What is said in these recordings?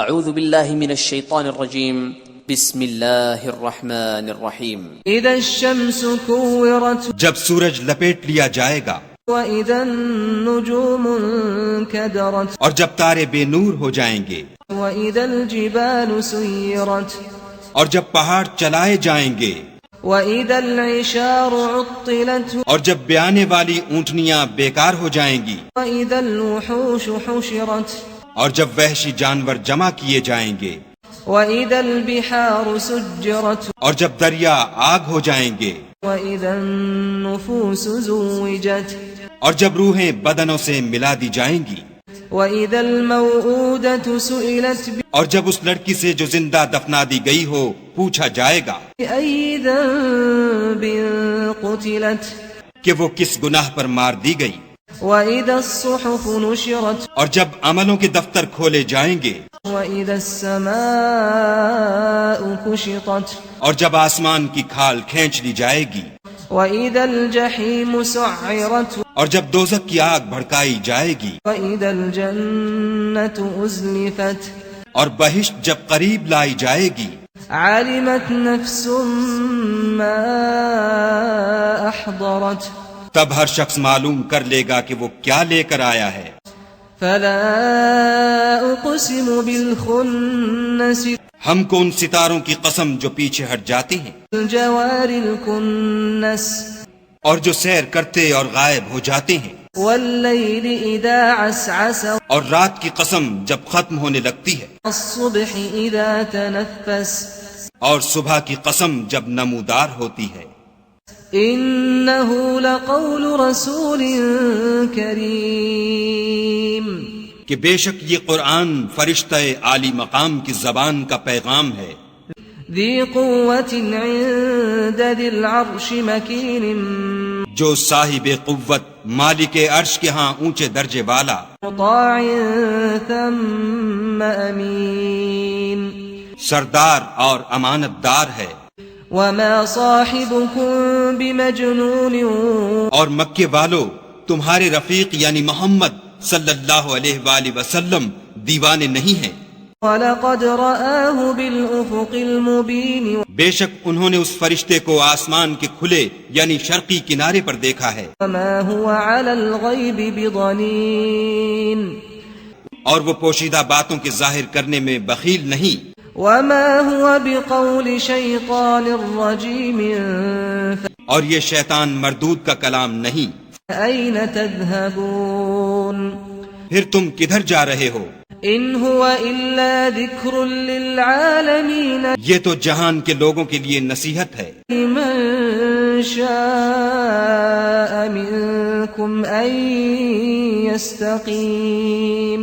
اعوذ باللہ من الشیطان الرجیم بسم اللہ الرحمن الرحیم اذا الشمس كورت جب سورج لپیٹ لیا جائے گا، واذا النجوم انكدرت اور جب تارے بے نور ہو جائیں گے، واذا الجبال سيرت اور جب پہاڑ چلائے جائیں گے، واذا العشار عطلت اور جب بیانے والی اونٹنیاں بیکار ہو جائیں گی، واذا الوحوش حشرت اور جب وحشی جانور جمع کیے جائیں گے، واذا البحار سجرت اور جب دریا آگ ہو جائیں گے، واذا النفوس زوجت اور جب روحیں بدنوں سے ملا دی جائیں گی، واذا الموءودة سئلت اور جب اس لڑکی سے جو زندہ دفنا دی گئی ہو پوچھا جائے گا بأي ذنب قتلت کہ وہ کس گناہ پر مار دی گئی، واذا الصحف نشرت اور جب عملوں کے دفتر کھولے جائیں گے، واذا السماء كشطت اور جب آسمان کی کھال کھینچ لی جائے گی، واذا الجحيم سعرت اور جب دوزخ کی آگ بھڑکائی جائے گی، واذا الجنة ازلفت اور بہشت جب قریب لائی جائے گی، علمت نفس ما احضرت تب ہر شخص معلوم کر لے گا کہ وہ کیا لے کر آیا ہے۔ فلا اقسم بالخنس ہم کو ان ستاروں کی قسم جو پیچھے ہٹ جاتے ہیں الجوار الكنس اور جو سیر کرتے اور غائب ہو جاتے ہیں، واللیل اذا عسعس اور رات کی قسم جب ختم ہونے لگتی ہے، الصبح اذا تنفس اور صبح کی قسم جب نمودار ہوتی ہے۔ انه لقول رسول کریم کہ بے شک یہ قرآن فرشتہ عالی مقام کی زبان کا پیغام ہے، ذی قوة عند ذی العرش مکین جو صاحب قوت مالک عرش کے ہاں اونچے درجے والا، مطاع ثم امین سردار اور امانت دار ہے۔ وما صاحبكم بمجنون اور مکے والو تمہارے رفیق یعنی محمد صلی اللہ علیہ وآلہ وسلم دیوانے نہیں ہیں، وَلَقَدْ رَآهُ بِالْأُفُقِ الْمُبِينِ بے شک انہوں نے اس فرشتے کو آسمان کے کھلے یعنی شرقی کنارے پر دیکھا ہے، وَمَا هُوَ عَلَى الْغَيْبِ بِضَنِينٍ اور وہ پوشیدہ باتوں کے ظاہر کرنے میں بخیل نہیں، وَمَا هُوَ بِقَوْلِ شَيْطَانٍ رَجِيمٍ اور یہ شیطان مردود کا کلام نہیں۔ أَيْنَ تَذْهَبُونَ پھر تم کدھر جا رہے ہو؟ إِنْ هُوَ إِلَّا ذِكْرٌ لِّلْعَالَمِينَ یہ تو جہان کے لوگوں کے لیے نصیحت ہے، لِمَن شَاءَ مِنكُمْ أَن يَسْتَقِيمَ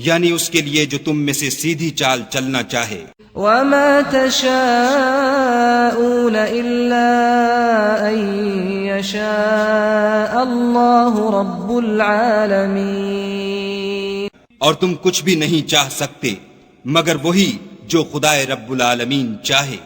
یعنی اس کے لیے جو تم میں سے سیدھی چال چلنا چاہے۔ وَمَا تَشَاءُونَ إِلَّا أَن يَشَاءَ اللَّهُ رَبُّ الْعَالَمِينَ اور تم کچھ بھی نہیں چاہ سکتے مگر وہی جو خدائے رب العالمین چاہے۔